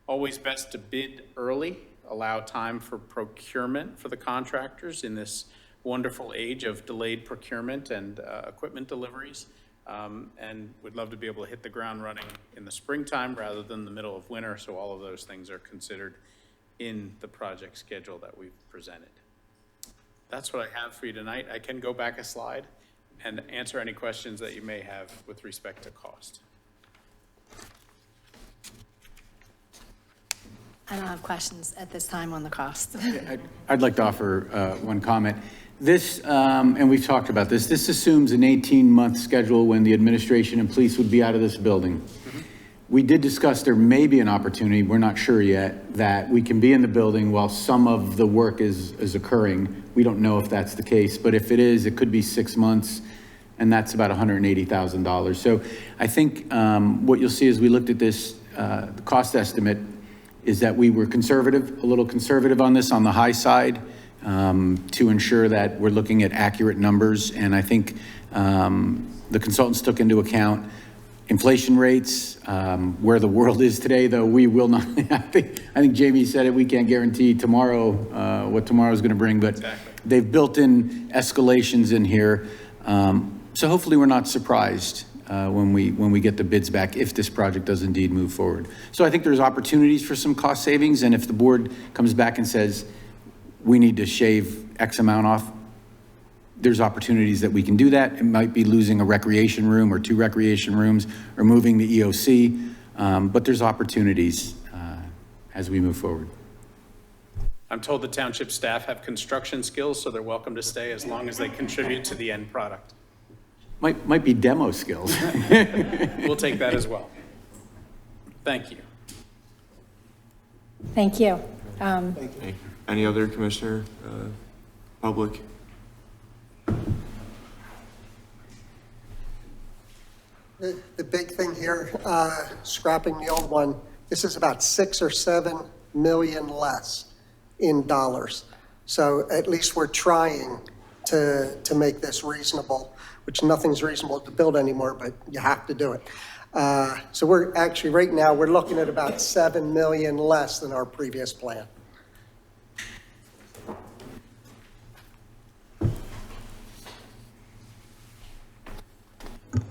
Always best to bid early, allow time for procurement for the contractors in this wonderful age of delayed procurement and equipment deliveries. And we'd love to be able to hit the ground running in the springtime rather than the middle of winter, so all of those things are considered in the project schedule that we've presented. That's what I have for you tonight. I can go back a slide and answer any questions that you may have with respect to cost. I don't have questions at this time on the cost. I'd like to offer one comment. This, and we've talked about this, this assumes an 18-month schedule when the administration and police would be out of this building. We did discuss there may be an opportunity, we're not sure yet, that we can be in the building while some of the work is occurring. We don't know if that's the case, but if it is, it could be 6 months, and that's about $180,000. So I think what you'll see as we looked at this, the cost estimate, is that we were conservative, a little conservative on this on the high side to ensure that we're looking at accurate numbers. And I think the consultants took into account inflation rates, where the world is today, though we will not, I think Jamie said it, we can't guarantee tomorrow what tomorrow is going to bring, but exactly. They've built in escalations in here. So hopefully we're not surprised when we get the bids back, if this project does indeed move forward. So I think there's opportunities for some cost savings, and if the board comes back and says, we need to shave X amount off, there's opportunities that we can do that. It might be losing a recreation room or 2 recreation rooms or moving the EOC, but there's opportunities as we move forward. I'm told the township staff have construction skills, so they're welcome to stay as long as they contribute to the end product. Might be demo skills. We'll take that as well. Thank you. Thank you. Thank you. Any other commissioner, public? The big thing here, scrapping the old one, this is about 6 or 7 million less in dollars. So at least we're trying to make this reasonable, which nothing's reasonable to build anymore, but you have to do it. So we're actually, right now, we're looking at about 7 million less than our previous plan.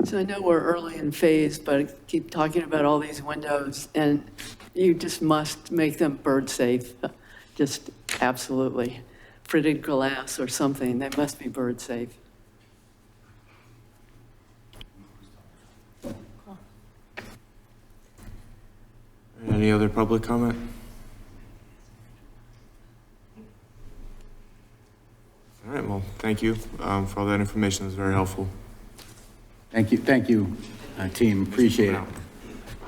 So I know we're early in phase, but I keep talking about all these windows, and you just must make them bird safe. Just absolutely. Fritted glass or something, they must be bird safe. Any other public comment? All right, well, thank you for all that information. It was very helpful. Thank you, team, appreciate it.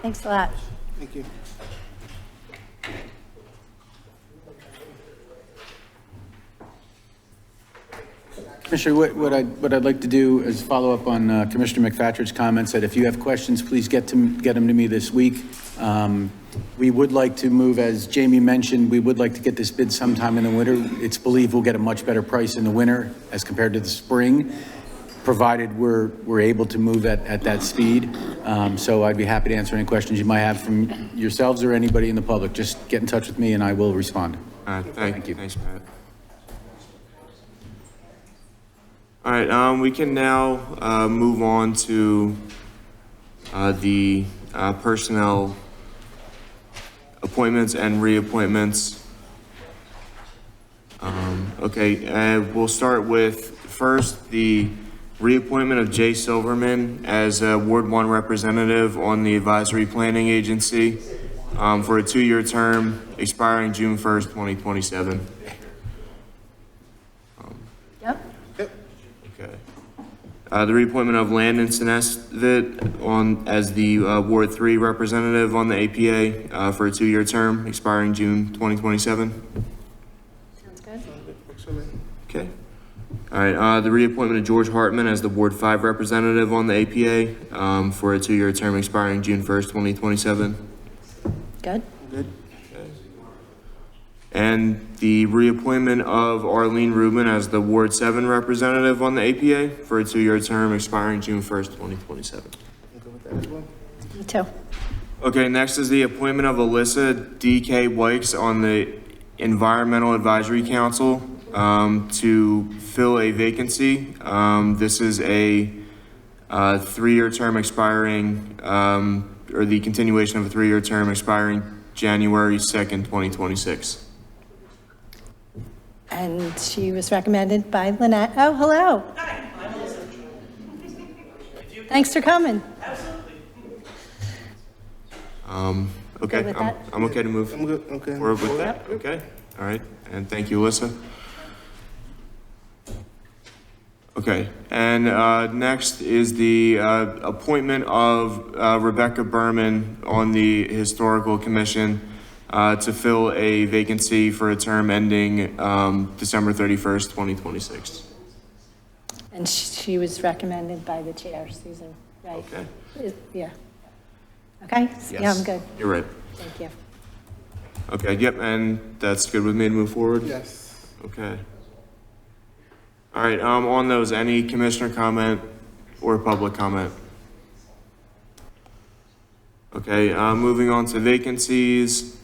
Thanks a lot. Thank you. Commissioner, what I'd like to do is follow up on Commissioner McFatridge's comments, that if you have questions, please get them to me this week. We would like to move, as Jamie mentioned, we would like to get this bid sometime in the winter. It's believed we'll get a much better price in the winter as compared to the spring, provided we're able to move at that speed. So I'd be happy to answer any questions you might have from yourselves or anybody in the public. Just get in touch with me and I will respond. Thank you. Thanks, Pat. All right, we can now move on to the personnel appointments and reappointments. Okay, we'll start with first the reappointment of Jay Silverman as a Ward 1 representative on the Advisory Planning Agency for a 2-year term expiring June 1st, 2027. Yep. Okay. The reappointment of Landon Sinesvit as the Ward 3 representative on the APA for a 2-year term expiring June 2027. Sounds good. Okay. All right, the reappointment of George Hartman as the Ward 5 representative on the APA for a 2-year term expiring June 1st, 2027. Good. And the reappointment of Arlene Rubin as the Ward 7 representative on the APA for a 2-year term expiring June 1st, 2027. Me too. Okay, next is the appointment of Alyssa D.K. Wykes on the Environmental Advisory Council to fill a vacancy. This is a 3-year term expiring, or the continuation of a 3-year term expiring January 2nd, 2026. And she was recommended by Lynette. Oh, hello. Hi, I'm Melissa. Thanks for coming. Absolutely. Okay, Good with that? I'm okay to move I'm good, okay. forward with that. Okay, all right, and thank you, Alyssa. Okay, and next is the appointment of Rebecca Berman on the Historical Commission to fill a vacancy for a term ending December 31st, 2026. And she was recommended by the chair, Susan, right? Okay. Yeah. Okay? Yeah, Yes. I'm good. You're right. Thank you. Okay, yep, and that's good with me to move forward? Yes. Okay. All right, on those, any commissioner comment or public comment? Okay, moving on to vacancies.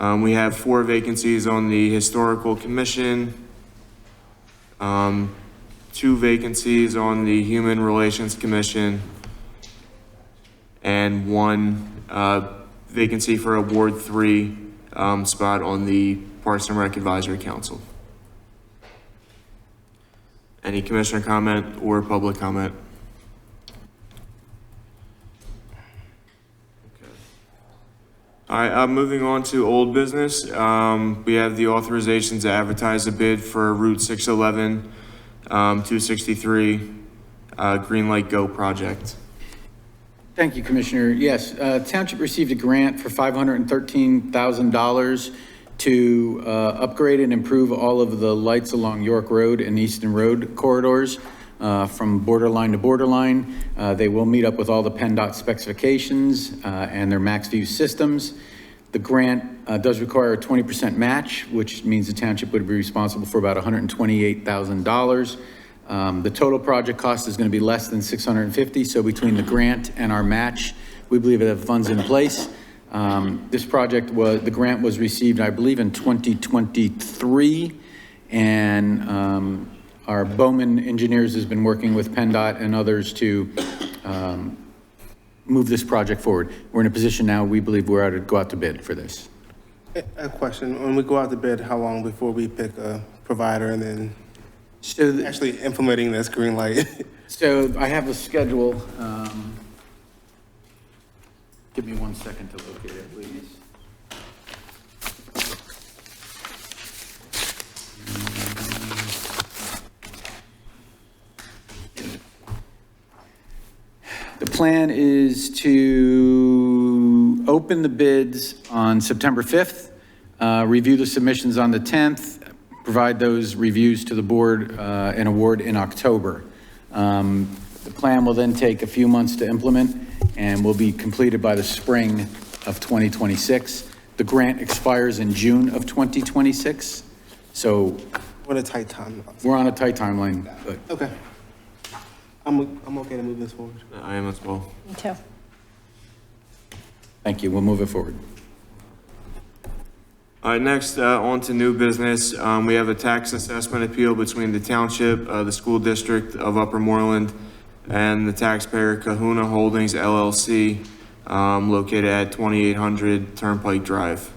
We have 4 vacancies on the Historical Commission, 2 vacancies on the Human Relations Commission, and 1 vacancy for a Ward 3 spot on the Parks and Rec Advisory Council. Any commissioner comment or public comment? Okay. All right, moving on to old business. We have the authorization to advertise a bid for Route 611, 263, Green Light Go project. Thank you, Commissioner. Yes, Township received a grant for $513,000 to upgrade and improve all of the lights along York Road and Easton Road corridors. from borderline to borderline. They will meet up with all the PennDOT specifications and their max view systems. The grant does require a 20% match, which means the township would be responsible for about $128,000. The total project cost is going to be less than $650,000, so between the grant and our match, we believe we have funds in place. This project the grant was received, I believe, in 2023, and our Bowman Engineers has been working with PennDOT and others to move this project forward. We're in a position now, we believe we're out to go out to bid for this. A question, when we go out to bid, how long before we pick a provider and then So, actually implementing this green light? so I have a schedule. Give me 1 second to look at it, please. The plan is to open the bids on September 5th, review the submissions on the 10th, provide those reviews to the board and award in October. The plan will then take a few months to implement and will be completed by the spring of 2026. The grant expires in June of 2026. So What a tight time. we're on a tight timeline, but Okay. I'm okay to move this forward. I am as well. Me too. thank you. We'll move it forward. All right, next, on to new business. We have a tax assessment appeal between the township, the school district of Upper Moreland, and the taxpayer Kahuna Holdings LLC, located at 2800 Turnpike Drive.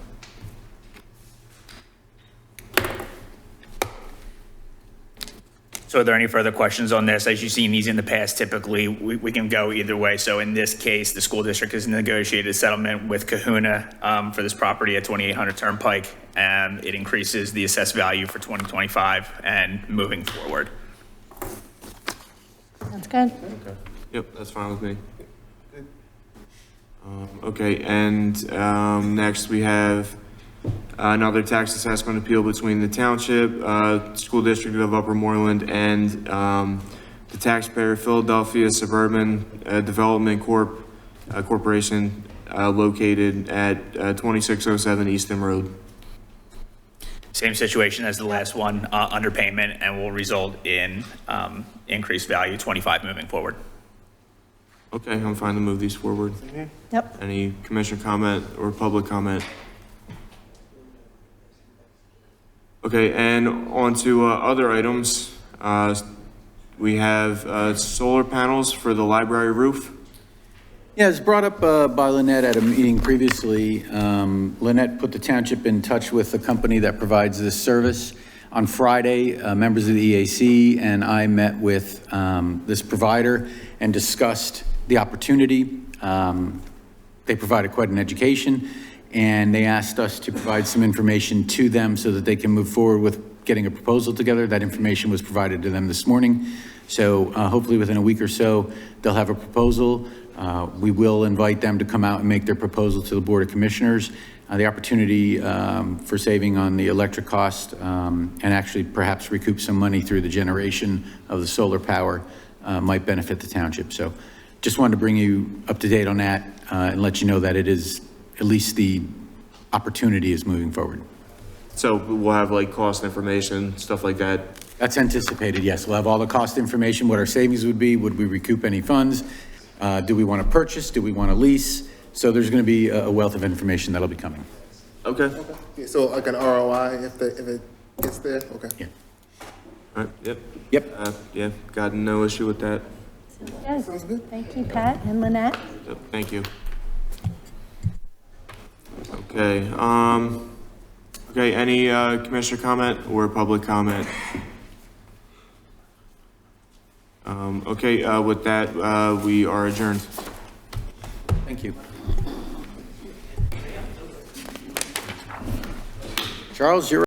So are there any further questions on this? As you've seen these in the past, typically we can go either way. So in this case, the school district has negotiated a settlement with Kahuna for this property at 2800 Turnpike, and it increases the assessed value for 2025 and moving forward. Sounds good. Yep, that's fine with me. Okay, and next we have another tax assessment appeal between the township, school district of Upper Moreland, and the taxpayer Philadelphia Suburban Development Corporation, located at 2607 Easton Road. Same situation as the last one, underpayment, and will result in increased value 25 moving forward. Okay, I'm fine to move these forward. Yep. Any commissioner comment or public comment? Okay, and on to other items. We have solar panels for the library roof. Yeah, it's brought up by Lynette at a meeting previously. Lynette put the township in touch with the company that provides this service. On Friday, members of the EAC and I met with this provider and discussed the opportunity. They provided quite an education, and they asked us to provide some information to them so that they can move forward with getting a proposal together. That information was provided to them this morning. So hopefully within a week or so, they'll have a proposal. We will invite them to come out and make their proposal to the Board of Commissioners. The opportunity for saving on the electric cost and actually perhaps recoup some money through the generation of the solar power might benefit the township. So just wanted to bring you up to date on that and let you know that it is, at least the opportunity is moving forward. So we'll have like cost information, stuff like that. That's anticipated, yes. We'll have all the cost information, what our savings would be, would we recoup any funds? Do we want to purchase? Do we want to lease? So there's going to be a wealth of information that'll be coming. Okay. Yeah, so like an ROI if it gets there? Okay. Yeah. All right, yep. Yep. Yeah, got no issue with that. Sounds good. Thank you, Pat and Lynette. Yep, thank you. Okay, okay, any commissioner comment or public comment? Okay, with that, we are adjourned. Thank you. Charles, you're